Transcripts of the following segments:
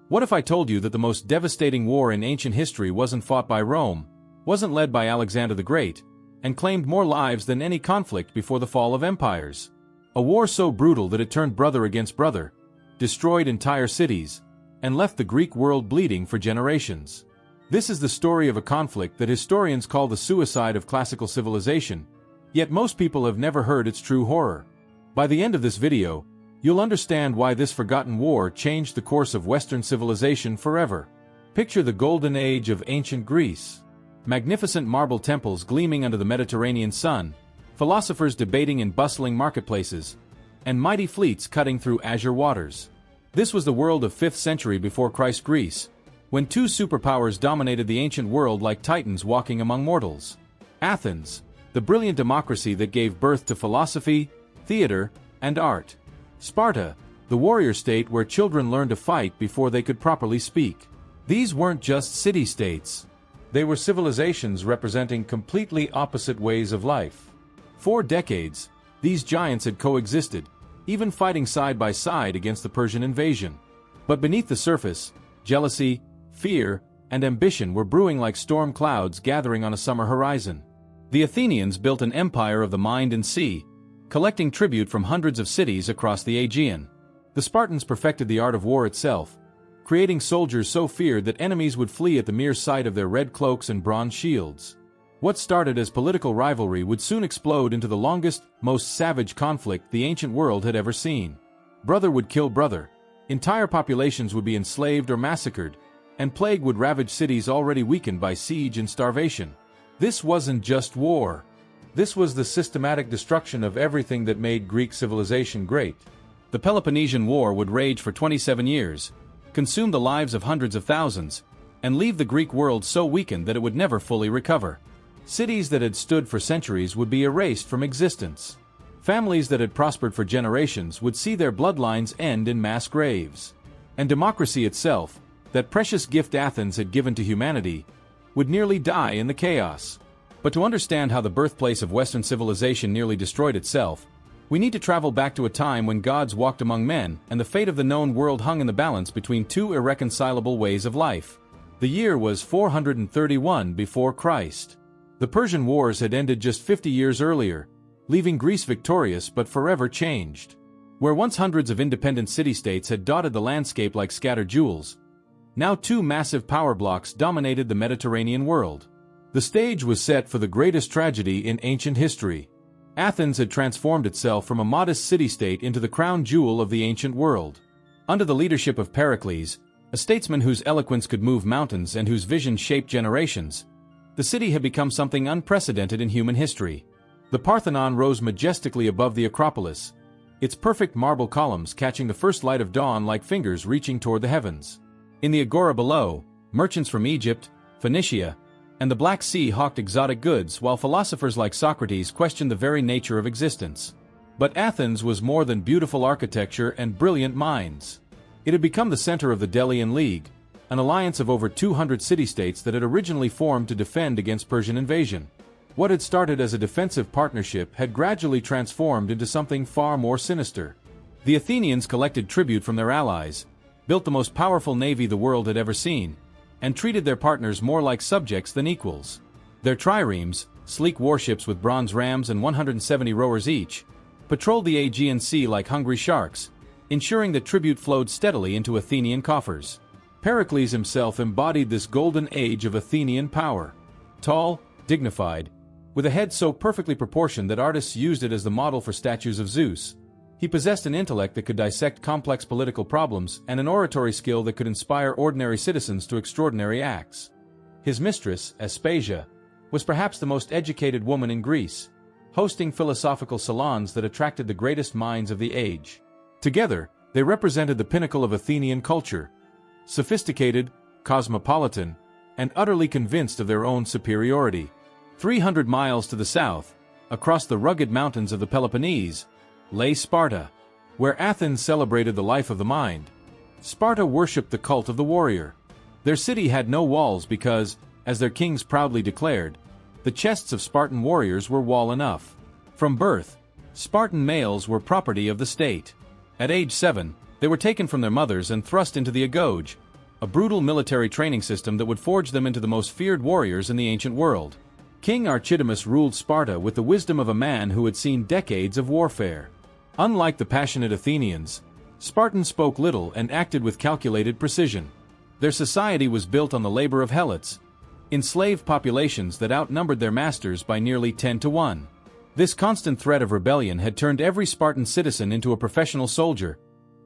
What if I told you that the most devastating war in ancient history wasn't fought by Rome, wasn't led by Alexander the Great, and claimed more lives than any conflict before the fall of empires? A war so brutal that it turned brother against brother, destroyed entire cities, and left the Greek world bleeding for generations. This is the story of a conflict that historians call the suicide of classical civilization, yet most people have never heard its true horror. By the end of this video, you'll understand why this forgotten war changed the course of Western civilization forever. Picture the golden age of ancient Greece. Magnificent marble temples gleaming under the Mediterranean sun, philosophers debating in bustling marketplaces, and mighty fleets cutting through azure waters. This was the world of 5th century before Christ Greece, when two superpowers dominated the ancient world like titans walking among mortals. Athens, the brilliant democracy that gave birth to philosophy, theater, and art. Sparta, the warrior state where children learned to fight before they could properly speak. These weren't just city-states. They were civilizations representing completely opposite ways of life. For decades, these giants had coexisted, even fighting side by side against the Persian invasion. But beneath the surface, jealousy, fear, and ambition were brewing like storm clouds gathering on a summer horizon. The Athenians built an empire of the mind and sea, collecting tribute from hundreds of cities across the Aegean. The Spartans perfected the art of war itself, creating soldiers so feared that enemies would flee at the mere sight of their red cloaks and bronze shields. What started as political rivalry would soon explode into the longest, most savage conflict the ancient world had ever seen. Brother would kill brother, entire populations would be enslaved or massacred, and plague would ravage cities already weakened by siege and starvation. This wasn't just war. This was the systematic destruction of everything that made Greek civilization great. The Peloponnesian War would rage for 27 years, consume the lives of hundreds of thousands, and leave the Greek world so weakened that it would never fully recover. Cities that had stood for centuries would be erased from existence. Families that had prospered for generations would see their bloodlines end in mass graves. And democracy itself, that precious gift Athens had given to humanity, would nearly die in the chaos. But to understand how the birthplace of Western civilization nearly destroyed itself, we need to travel back to a time when gods walked among men and the fate of the known world hung in the balance between two irreconcilable ways of life. The year was 431 before Christ. The Persian Wars had ended just 50 years earlier, leaving Greece victorious but forever changed. Where once hundreds of independent city-states had dotted the landscape like scattered jewels, now two massive power blocks dominated the Mediterranean world. The stage was set for the greatest tragedy in ancient history. Athens had transformed itself from a modest city-state into the crown jewel of the ancient world. Under the leadership of Pericles, a statesman whose eloquence could move mountains and whose vision shaped generations, the city had become something unprecedented in human history. The Parthenon rose majestically above the Acropolis, its perfect marble columns catching the first light of dawn like fingers reaching toward the heavens. In the agora below, merchants from Egypt, Phoenicia, and the Black Sea hawked exotic goods while philosophers like Socrates questioned the very nature of existence. But Athens was more than beautiful architecture and brilliant minds. It had become the center of the Delian League, an alliance of over 200 city-states that had originally formed to defend against Persian invasion. What had started as a defensive partnership had gradually transformed into something far more sinister. The Athenians collected tribute from their allies, built the most powerful navy the world had ever seen, and treated their partners more like subjects than equals. Their triremes, sleek warships with bronze rams and 170 rowers each, patrolled the Aegean Sea like hungry sharks, ensuring that tribute flowed steadily into Athenian coffers. Pericles himself embodied this golden age of Athenian power. Tall, dignified, with a head so perfectly proportioned that artists used it as the model for statues of Zeus, he possessed an intellect that could dissect complex political problems and an oratory skill that could inspire ordinary citizens to extraordinary acts. His mistress, Aspasia, was perhaps the most educated woman in Greece, hosting philosophical salons that attracted the greatest minds of the age. Together, they represented the pinnacle of Athenian culture, sophisticated, cosmopolitan, and utterly convinced of their own superiority. 300 miles to the south, across the rugged mountains of the Peloponnese, lay Sparta, where Athens celebrated the life of the mind. Sparta worshipped the cult of the warrior. Their city had no walls because, as their kings proudly declared, the chests of Spartan warriors were wall enough. From birth, Spartan males were property of the state. At age 7, they were taken from their mothers and thrust into the agoge, a brutal military training system that would forge them into the most feared warriors in the ancient world. King Archidamus ruled Sparta with the wisdom of a man who had seen decades of warfare. Unlike the passionate Athenians, Spartans spoke little and acted with calculated precision. Their society was built on the labor of helots, enslaved populations that outnumbered their masters by nearly 10 to 1. This constant threat of rebellion had turned every Spartan citizen into a professional soldier,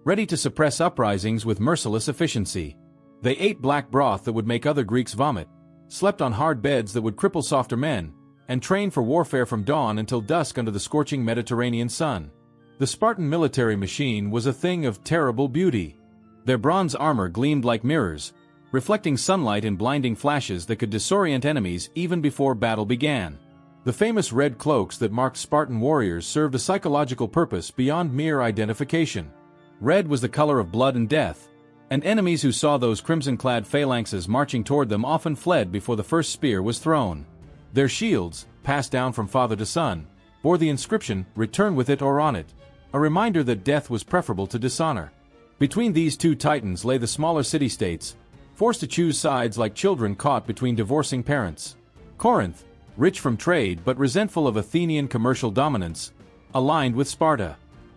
ready to suppress uprisings with merciless efficiency. They ate black broth that would make other Greeks vomit, slept on hard beds that would cripple softer men, and trained for warfare from dawn until dusk under the scorching Mediterranean sun. The Spartan military machine was a thing of terrible beauty. Their bronze armor gleamed like mirrors, reflecting sunlight in blinding flashes that could disorient enemies even before battle began. The famous red cloaks that marked Spartan warriors served a psychological purpose beyond mere identification. Red was the color of blood and death, and enemies who saw those crimson-clad phalanxes marching toward them often fled before the first spear was thrown. Their shields, passed down from father to son, bore the inscription, "Return with it or on it," a reminder that death was preferable to dishonor. Between these two titans lay the smaller city-states, forced to choose sides like children caught between divorcing parents. Corinth, rich from trade but resentful of Athenian commercial dominance, aligned with Sparta.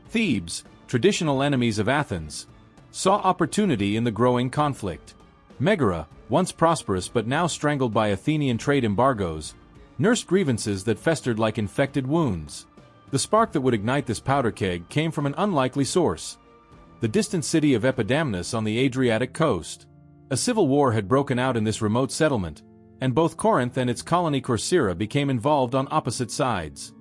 Thebes, traditional enemies of Athens, saw opportunity in the growing conflict. Megara, once prosperous but now strangled by Athenian trade embargoes, nursed grievances that festered like infected wounds. The spark that would ignite this powder keg came from an unlikely source: the distant city of Epidamnus on the Adriatic coast. A civil war had broken out in this remote settlement, and both Corinth and its colony Corcyra became involved on opposite sides.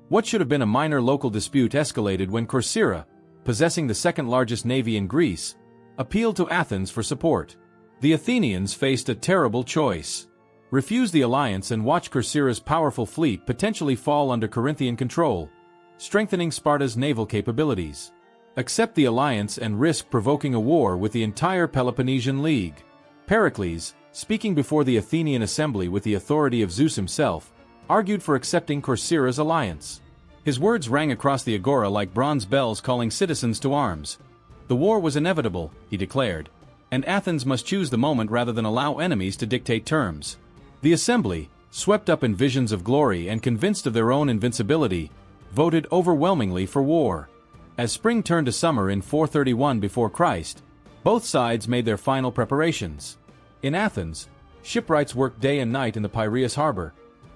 What should have been a minor local dispute escalated when Corcyra, possessing the second-largest navy in Greece, appealed to Athens for support. The Athenians faced a terrible choice: refuse the alliance and watch Corcyra's powerful fleet potentially fall under Corinthian control, strengthening Sparta's naval capabilities. Accept the alliance and risk provoking a war with the entire Peloponnesian League. Pericles, speaking before the Athenian assembly with the authority of Zeus himself, argued for accepting Corcyra's alliance. His words rang across the agora like bronze bells calling citizens to arms. The war was inevitable, he declared, and Athens must choose the moment rather than allow enemies to dictate terms. The assembly, swept up in visions of glory and convinced of their own invincibility, voted overwhelmingly for war. As spring turned to summer in 431 before Christ, both sides made their final preparations. In Athens, shipwrights worked day and night in the Piraeus harbor,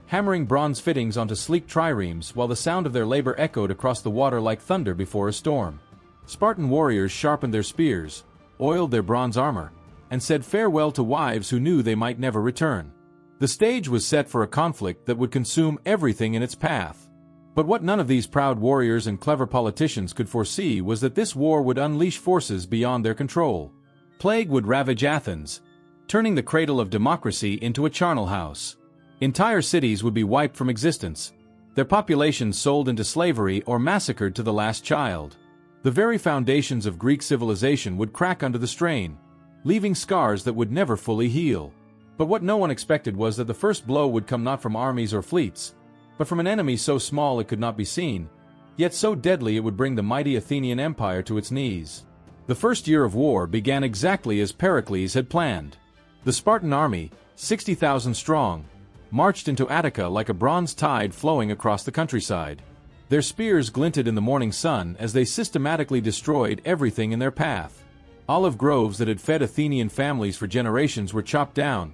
hammering bronze fittings onto sleek triremes while the sound of their labor echoed across the water like thunder before a storm. Spartan warriors sharpened their spears, oiled their bronze armor, and said farewell to wives who knew they might never return. The stage was set for a conflict that would consume everything in its path. But what none of these proud warriors and clever politicians could foresee was that this war would unleash forces beyond their control. Plague would ravage Athens, turning the cradle of democracy into a charnel house. Entire cities would be wiped from existence, their populations sold into slavery or massacred to the last child. The very foundations of Greek civilization would crack under the strain, leaving scars that would never fully heal. But what no one expected was that the first blow would come not from armies or fleets, but from an enemy so small it could not be seen, yet so deadly it would bring the mighty Athenian Empire to its knees. The first year of war began exactly as Pericles had planned. The Spartan army, 60,000 strong, marched into Attica like a bronze tide flowing across the countryside. Their spears glinted in the morning sun as they systematically destroyed everything in their path. Olive groves that had fed Athenian families for generations were chopped down,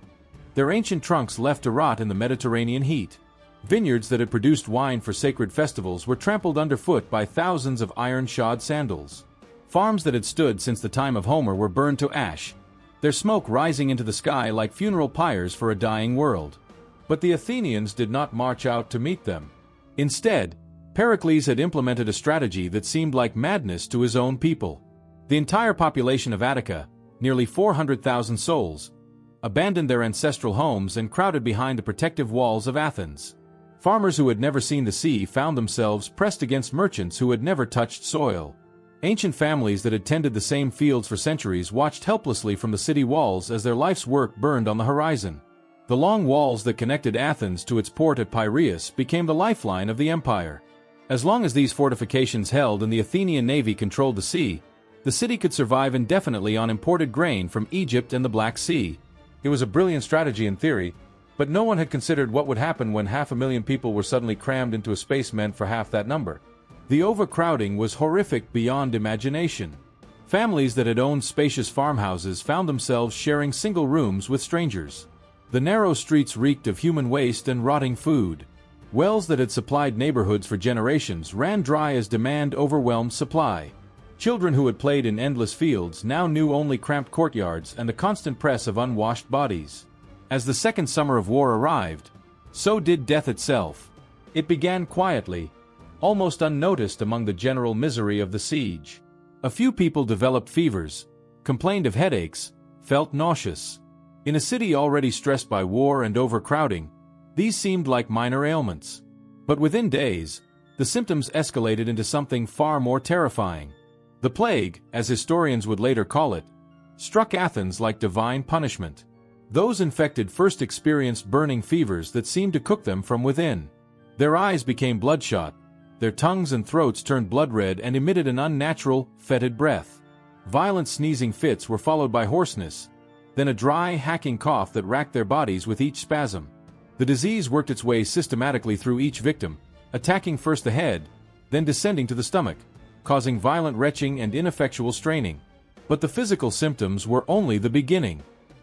their ancient trunks left to rot in the Mediterranean heat. Vineyards that had produced wine for sacred festivals were trampled underfoot by thousands of iron-shod sandals. Farms that had stood since the time of Homer were burned to ash, their smoke rising into the sky like funeral pyres for a dying world. But the Athenians did not march out to meet them. Instead, Pericles had implemented a strategy that seemed like madness to his own people. The entire population of Attica, nearly 400,000 souls, abandoned their ancestral homes and crowded behind the protective walls of Athens. Farmers who had never seen the sea found themselves pressed against merchants who had never touched soil. Ancient families that had tended the same fields for centuries watched helplessly from the city walls as their life's work burned on the horizon. The long walls that connected Athens to its port at Piraeus became the lifeline of the empire. As long as these fortifications held and the Athenian navy controlled the sea, the The city could survive indefinitely on imported grain from Egypt and the Black Sea. It was a brilliant strategy in theory, but no one had considered what would happen when 500,000 people were suddenly crammed into a space meant for half that number. The overcrowding was horrific beyond imagination. Families that had owned spacious farmhouses found themselves sharing single rooms with strangers. The narrow streets reeked of human waste and rotting food. Wells that had supplied neighborhoods for generations ran dry as demand overwhelmed supply. Children who had played in endless fields now knew only cramped courtyards and the constant press of unwashed bodies. As the second summer of war arrived, so did death itself. It began quietly, almost unnoticed among the general misery of the siege. A few people developed fevers, complained of headaches, felt nauseous. In a city already stressed by war and overcrowding, these seemed like minor ailments. But within days, the symptoms escalated into something far more terrifying. The plague, as historians would later call it, struck Athens like divine punishment. Those infected first experienced burning fevers that seemed to cook them from within. Their eyes became bloodshot, their tongues and throats turned blood red and emitted an unnatural, fetid breath. Violent sneezing fits were followed by hoarseness, then a dry, hacking cough that racked their bodies with each spasm. The disease worked its way systematically through each victim, attacking first the head, then descending to the stomach, causing violent retching and ineffectual straining. But the physical symptoms were only the beginning.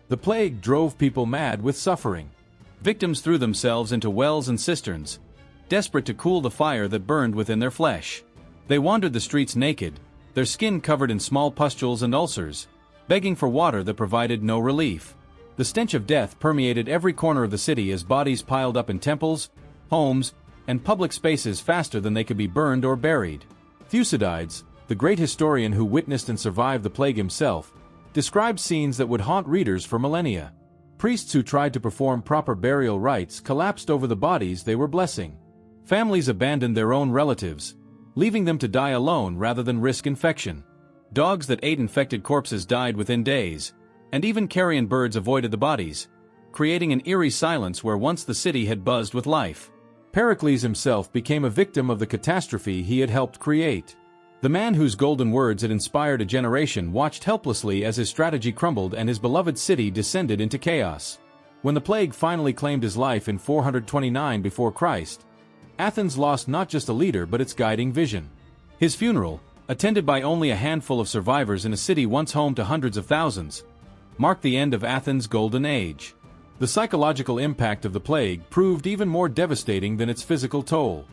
The plague drove people mad with suffering. Victims threw themselves into wells and cisterns, desperate to cool the fire that burned within their flesh. They wandered the streets naked, their skin covered in small pustules and ulcers, begging for water that provided no relief. The stench of death permeated every corner of the city as bodies piled up in temples, homes, and public spaces faster than they could be burned or buried. Thucydides, the great historian who witnessed and survived the plague himself, described scenes that would haunt readers for millennia. Priests who tried to perform proper burial rites collapsed over the bodies they were blessing. Families abandoned their own relatives, leaving them to die alone rather than risk infection. Dogs that ate infected corpses died within days, and even carrion birds avoided the bodies, creating an eerie silence where once the city had buzzed with life. Pericles himself became a victim of the catastrophe he had helped create. The man whose golden words had inspired a generation watched helplessly as his strategy crumbled and his beloved city descended into chaos. When the plague finally claimed his life in 429 before Christ, Athens lost not just a leader but its guiding vision. His funeral, attended by only a handful of survivors in a city once home to hundreds of thousands, marked the end of Athens' golden age. The psychological impact of the plague proved even more devastating than its physical toll.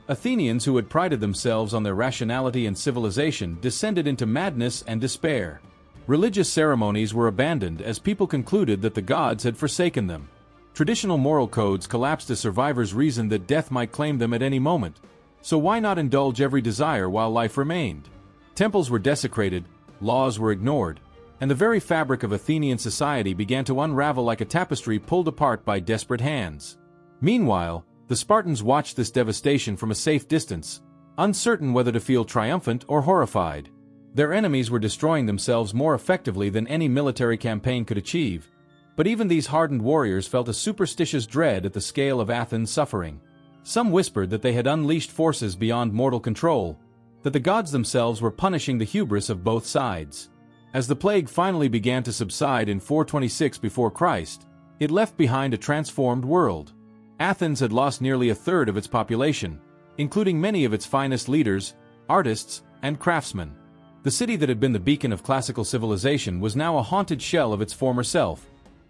Athenians who had prided themselves on their rationality and civilization descended into madness and despair. Religious ceremonies were abandoned as people concluded that the gods had forsaken them. Traditional moral codes collapsed as survivors reasoned that death might claim them at any moment. So why not indulge every desire while life remained? Temples were desecrated, laws were ignored, and the very fabric of Athenian society began to unravel like a tapestry pulled apart by desperate hands. Meanwhile, the Spartans watched this devastation from a safe distance, uncertain whether to feel triumphant or horrified. Their enemies were destroying themselves more effectively than any military campaign could achieve, but even these hardened warriors felt a superstitious dread at the scale of Athens' suffering. Some whispered that they had unleashed forces beyond mortal control, that the gods themselves were punishing the hubris of both sides. As the plague finally began to subside in 426 before Christ, it left behind a transformed world. Athens had lost nearly a third of its population, including many of its finest leaders, artists, and craftsmen. The city that had been the beacon of classical civilization was now a haunted shell of its former self,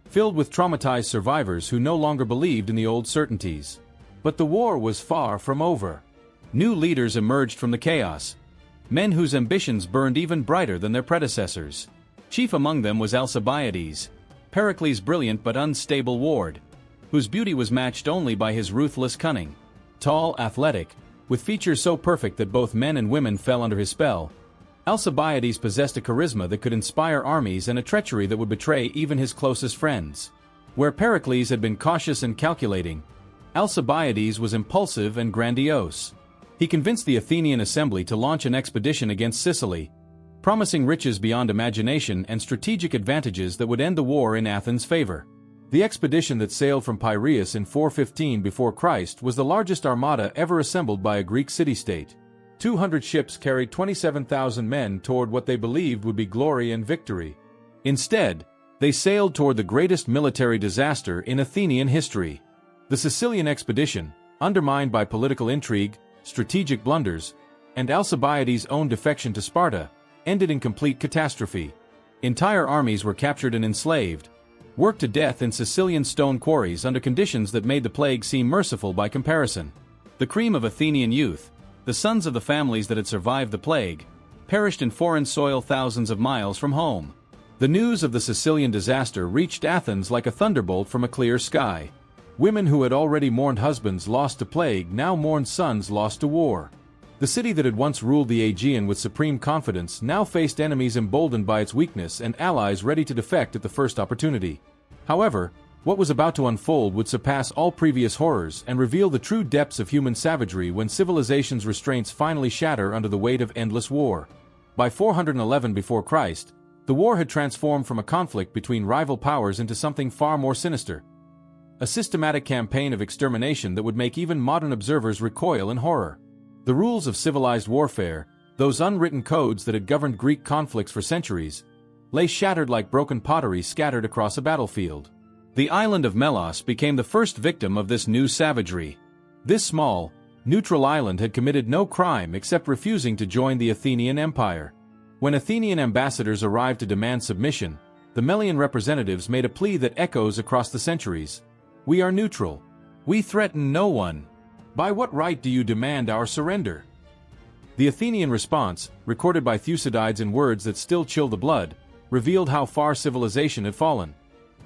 filled with traumatized survivors who no longer believed in the old certainties. But the war was far from over. New leaders emerged from the chaos, men whose ambitions burned even brighter than their predecessors. Chief among them was Alcibiades, Pericles' brilliant but unstable ward, whose beauty was matched only by his ruthless cunning. Tall, athletic, with features so perfect that both men and women fell under his spell, Alcibiades possessed a charisma that could inspire armies and a treachery that would betray even his closest friends. Where Pericles had been cautious and calculating, Alcibiades was impulsive and grandiose. He convinced the Athenian assembly to launch an expedition against Sicily, promising riches beyond imagination and strategic advantages that would end the war in Athens' favor. The expedition that sailed from Piraeus in 415 before Christ was the largest armada ever assembled by a Greek city-state. 200 ships carried 27,000 men toward what they believed would be glory and victory. Instead, they sailed toward the greatest military disaster in Athenian history. The Sicilian expedition, undermined by political intrigue, strategic blunders, and Alcibiades' own defection to Sparta, ended in complete catastrophe. Entire armies were captured and enslaved, worked to death in Sicilian stone quarries under conditions that made the plague seem merciful by comparison. The cream of Athenian youth, the sons of the families that had survived the plague, perished in foreign soil thousands of miles from home. The news of the Sicilian disaster reached Athens like a thunderbolt from a clear sky. Women who had already mourned husbands lost to plague now mourned sons lost to war. The city that had once ruled the Aegean with supreme confidence now faced enemies emboldened by its weakness and allies ready to defect at the first opportunity. However, what was about to unfold would surpass all previous horrors and reveal the true depths of human savagery when civilization's restraints finally shatter under the weight of endless war. By 411 before Christ, the war had transformed from a conflict between rival powers into something far more sinister. A systematic campaign of extermination that would make even modern observers recoil in horror. The rules of civilized warfare, those unwritten codes that had governed Greek conflicts for centuries, lay shattered like broken pottery scattered across a battlefield. The island of Melos became the first victim of this new savagery. This small, neutral island had committed no crime except refusing to join the Athenian Empire. When Athenian ambassadors arrived to demand submission, the Melian representatives made a plea that echoes across the centuries. "We are neutral. We threaten no one. By what right do you demand our surrender?" The Athenian response, recorded by Thucydides in words that still chill the blood, revealed how far civilization had fallen.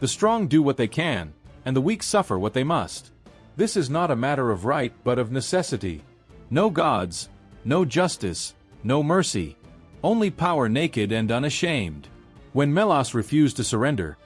The strong do what they can, and the weak suffer what they must. This is not a matter of right but of necessity. No gods, no justice, no mercy. Only power naked and unashamed. When Melos refused to surrender,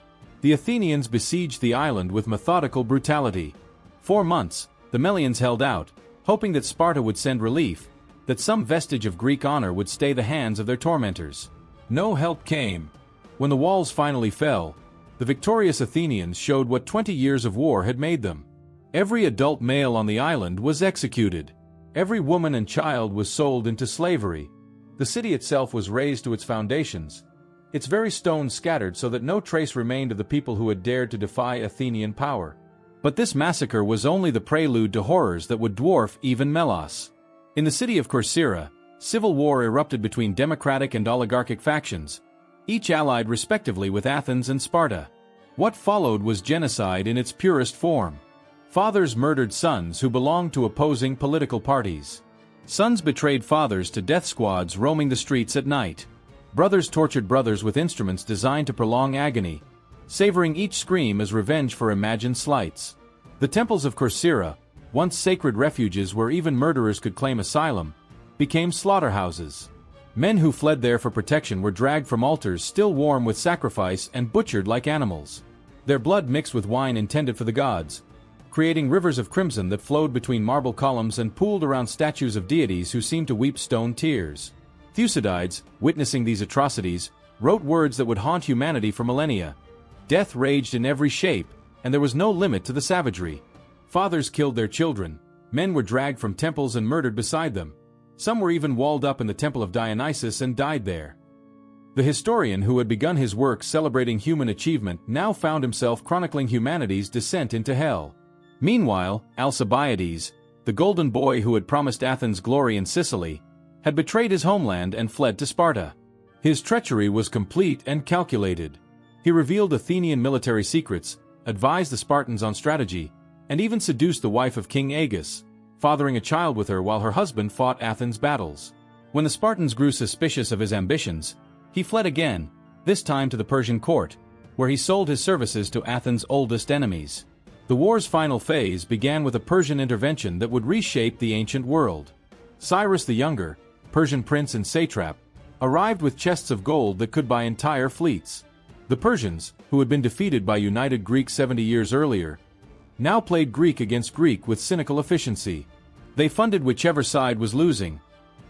the Athenians besieged the island with methodical brutality. 4 months, the Melians held out, hoping that Sparta would send relief, that some vestige of Greek honor would stay the hands of their tormentors. No help came. When the walls finally fell, the victorious Athenians showed what 20 years of war had made them. Every adult male on the island was executed. Every woman and child was sold into slavery. The city itself was razed to its foundations, its very stones scattered so that no trace remained of the people who had dared to defy Athenian power. But this massacre was only the prelude to horrors that would dwarf even Melos. In the city of Corcyra, civil war erupted between democratic and oligarchic factions, each allied respectively with Athens and Sparta. What followed was genocide in its purest form. Fathers murdered sons who belonged to opposing political parties. Sons betrayed fathers to death squads roaming the streets at night. Brothers tortured brothers with instruments designed to prolong agony, savoring each scream as revenge for imagined slights. The temples of Corcyra, once sacred refuges where even murderers could claim asylum, became slaughterhouses. Men who fled there for protection were dragged from altars still warm with sacrifice and butchered like animals. Their blood mixed with wine intended for the gods, creating rivers of crimson that flowed between marble columns and pooled around statues of deities who seemed to weep stone tears. Thucydides, witnessing these atrocities, wrote words that would haunt humanity for millennia. Death raged in every shape, and there was no limit to the savagery. Fathers killed their children, men were dragged from temples and murdered beside them. Some were even walled up in the temple of Dionysus and died there. The historian who had begun his work celebrating human achievement now found himself chronicling humanity's descent into hell. Meanwhile, Alcibiades, the golden boy who had promised Athens glory in Sicily, had betrayed his homeland and fled to Sparta. His treachery was complete and calculated. He revealed Athenian military secrets, advised the Spartans on strategy, and even seduced the wife of King Agis, fathering a child with her while her husband fought Athens' battles. When the Spartans grew suspicious of his ambitions, he fled again, this time to the Persian court, where he sold his services to Athens' oldest enemies. The war's final phase began with a Persian intervention that would reshape the ancient world. Cyrus the Younger, Persian prince and satrap, arrived with chests of gold that could buy entire fleets. The Persians, who had been defeated by united Greeks 70 years earlier, now played Greek against Greek with cynical efficiency. They funded whichever side was losing,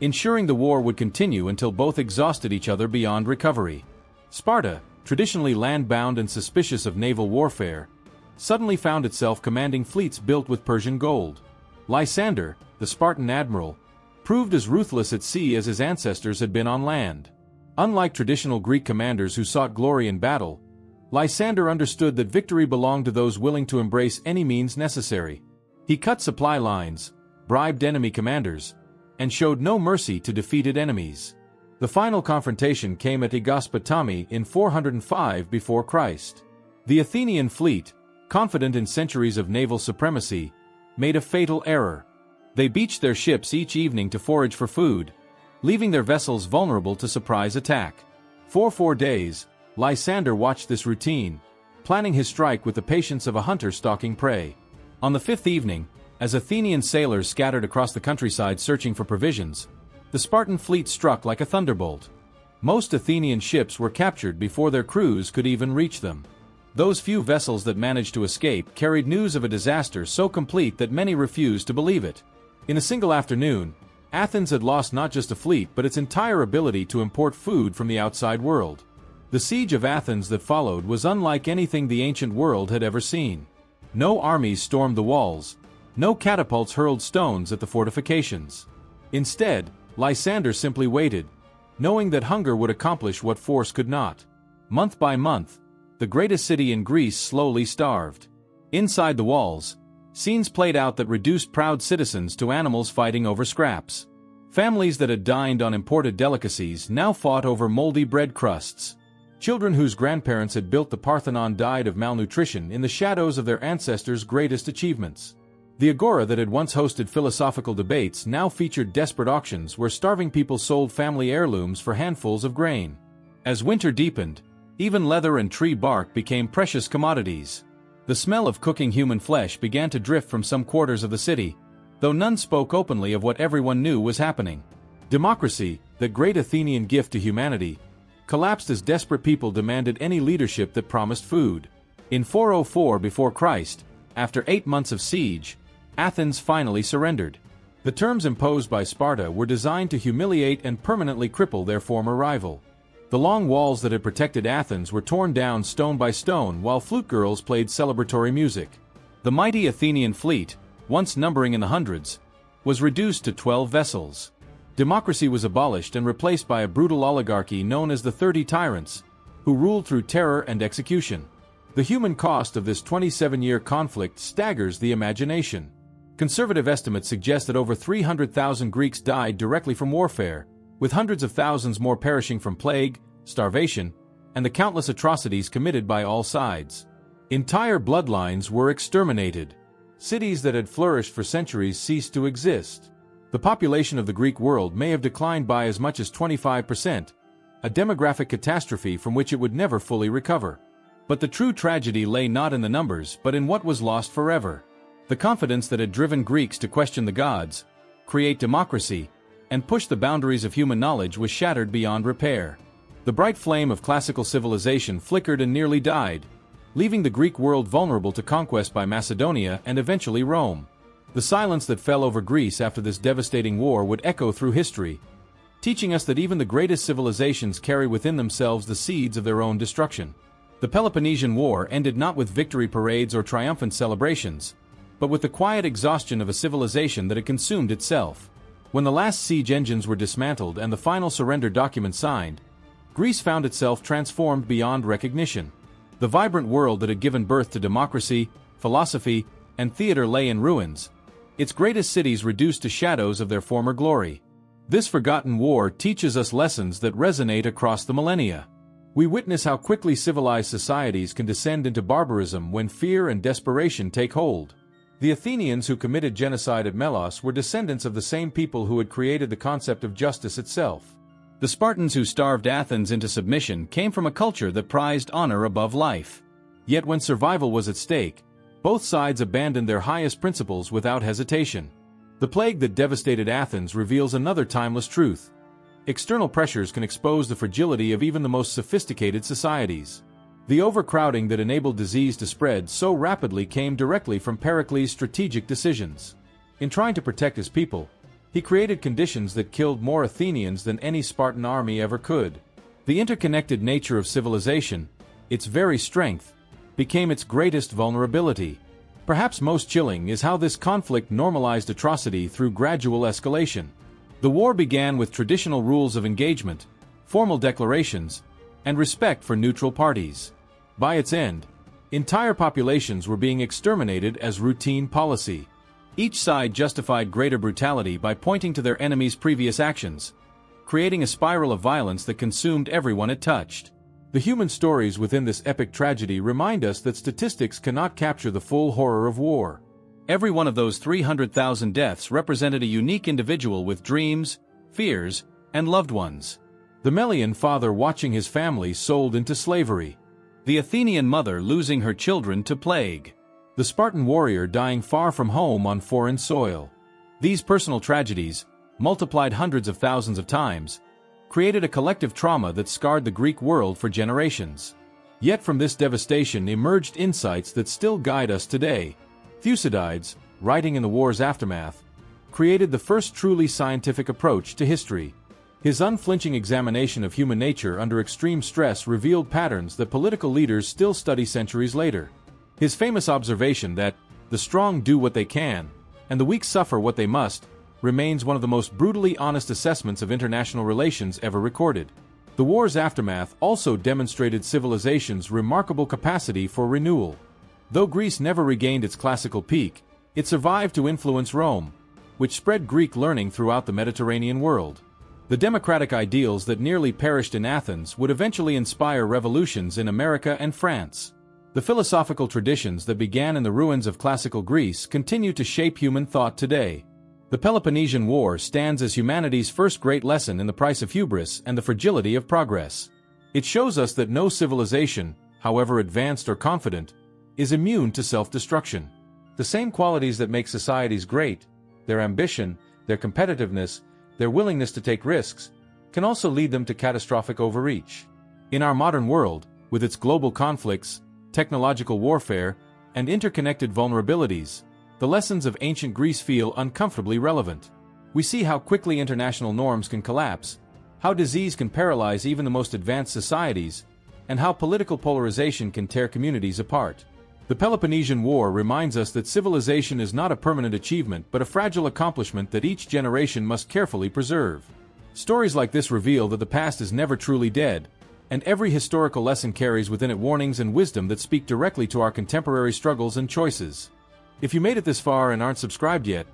ensuring the war would continue until both exhausted each other beyond recovery. Sparta, traditionally land-bound and suspicious of naval warfare, suddenly found itself commanding fleets built with Persian gold. Lysander, the Spartan admiral, proved as ruthless at sea as his ancestors had been on land. Unlike traditional Greek commanders who sought glory in battle, Lysander understood that victory belonged to those willing to embrace any means necessary. He cut supply lines, bribed enemy commanders, and showed no mercy to defeated enemies. The final confrontation came at Aegospotami in 405 before Christ. The Athenian fleet, confident in centuries of naval supremacy, made a fatal error. They beached their ships each evening to forage for food, leaving their vessels vulnerable to surprise attack. For 4 days, Lysander watched this routine, planning his strike with the patience of a hunter stalking prey. On the 5th evening, as Athenian sailors scattered across the countryside searching for provisions, the Spartan fleet struck like a thunderbolt. Most Athenian ships were captured before their crews could even reach them. Those few vessels that managed to escape carried news of a disaster so complete that many refused to believe it. In a single afternoon, Athens had lost not just a fleet but its entire ability to import food from the outside world. The siege of Athens that followed was unlike anything the ancient world had ever seen. No armies stormed the walls, no catapults hurled stones at the fortifications. Instead, Lysander simply waited, knowing that hunger would accomplish what force could not. Month by month, the greatest city in Greece slowly starved. Inside the walls, scenes played out that reduced proud citizens to animals fighting over scraps. Families that had dined on imported delicacies now fought over moldy bread crusts. Children whose grandparents had built the Parthenon died of malnutrition in the shadows of their ancestors' greatest achievements. The agora that had once hosted philosophical debates now featured desperate auctions where starving people sold family heirlooms for handfuls of grain. As winter deepened, even leather and tree bark became precious commodities. The smell of cooking human flesh began to drift from some quarters of the city, though none spoke openly of what everyone knew was happening. Democracy, that great Athenian gift to humanity, collapsed as desperate people demanded any leadership that promised food. In 404 before Christ, after 8 months of siege, Athens finally surrendered. The terms imposed by Sparta were designed to humiliate and permanently cripple their former rival. The long walls that had protected Athens were torn down stone by stone while flute girls played celebratory music. The mighty Athenian fleet, once numbering in the hundreds, was reduced to 12 vessels. Democracy was abolished and replaced by a brutal oligarchy known as the 30 Tyrants, who ruled through terror and execution. The human cost of this 27-year conflict staggers the imagination. Conservative estimates suggest that over 300,000 Greeks died directly from warfare, with hundreds of thousands more perishing from plague, starvation, and the countless atrocities committed by all sides. Entire bloodlines were exterminated. Cities that had flourished for centuries ceased to exist. The population of the Greek world may have declined by as much as 25%, a demographic catastrophe from which it would never fully recover. But the true tragedy lay not in the numbers but in what was lost forever. The confidence that had driven Greeks to question the gods, create democracy, and push the boundaries of human knowledge was shattered beyond repair. The bright flame of classical civilization flickered and nearly died, leaving the Greek world vulnerable to conquest by Macedonia and eventually Rome. The silence that fell over Greece after this devastating war would echo through history, teaching us that even the greatest civilizations carry within themselves the seeds of their own destruction. The Peloponnesian War ended not with victory parades or triumphant celebrations, but with the quiet exhaustion of a civilization that had consumed itself. When the last siege engines were dismantled and the final surrender document signed, Greece found itself transformed beyond recognition. The vibrant world that had given birth to democracy, philosophy, and theater lay in ruins, its greatest cities reduced to shadows of their former glory. This forgotten war teaches us lessons that resonate across the millennia. We witness how quickly civilized societies can descend into barbarism when fear and desperation take hold. The Athenians who committed genocide at Melos were descendants of the same people who had created the concept of justice itself. The Spartans who starved Athens into submission came from a culture that prized honor above life. Yet when survival was at stake, both sides abandoned their highest principles without hesitation. The plague that devastated Athens reveals another timeless truth. External pressures can expose the fragility of even the most sophisticated societies. The overcrowding that enabled disease to spread so rapidly came directly from Pericles' strategic decisions. In trying to protect his people, he created conditions that killed more Athenians than any Spartan army ever could. The interconnected nature of civilization, its very strength, became its greatest vulnerability. Perhaps most chilling is how this conflict normalized atrocity through gradual escalation. The war began with traditional rules of engagement, formal declarations, and respect for neutral parties. By its end, entire populations were being exterminated as routine policy. Each side justified greater brutality by pointing to their enemy's previous actions, creating a spiral of violence that consumed everyone it touched. The human stories within this epic tragedy remind us that statistics cannot capture the full horror of war. Every one of those 300,000 deaths represented a unique individual with dreams, fears, and loved ones. The Melian father watching his family sold into slavery. The Athenian mother losing her children to plague. The Spartan warrior dying far from home on foreign soil. These personal tragedies, multiplied hundreds of thousands of times, created a collective trauma that scarred the Greek world for generations. Yet from this devastation emerged insights that still guide us today. Thucydides, writing in the war's aftermath, created the first truly scientific approach to history. His unflinching examination of human nature under extreme stress revealed patterns that political leaders still study centuries later. His famous observation that the strong do what they can, and the weak suffer what they must, remains one of the most brutally honest assessments of international relations ever recorded. The war's aftermath also demonstrated civilization's remarkable capacity for renewal. Though Greece never regained its classical peak, it survived to influence Rome, which spread Greek learning throughout the Mediterranean world. The democratic ideals that nearly perished in Athens would eventually inspire revolutions in America and France. The philosophical traditions that began in the ruins of classical Greece continue to shape human thought today. The Peloponnesian War stands as humanity's first great lesson in the price of hubris and the fragility of progress. It shows us that no civilization, however advanced or confident, is immune to self-destruction. The same qualities that make societies great, their ambition, their competitiveness, their willingness to take risks, can also lead them to catastrophic overreach. In our modern world, with its global conflicts, technological warfare, and interconnected vulnerabilities, the lessons of ancient Greece feel uncomfortably relevant. We see how quickly international norms can collapse, how disease can paralyze even the most advanced societies, and how political polarization can tear communities apart. The Peloponnesian War reminds us that civilization is not a permanent achievement but a fragile accomplishment that each generation must carefully preserve. Stories like this reveal that the past is never truly dead, and every historical lesson carries within it warnings and wisdom that speak directly to our contemporary struggles and choices. If you made it this far and aren't subscribed yet,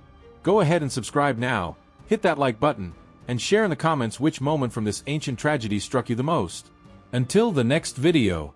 go ahead and subscribe now, hit that like button, and share in the comments which moment from this ancient tragedy struck you the most. Until the next video.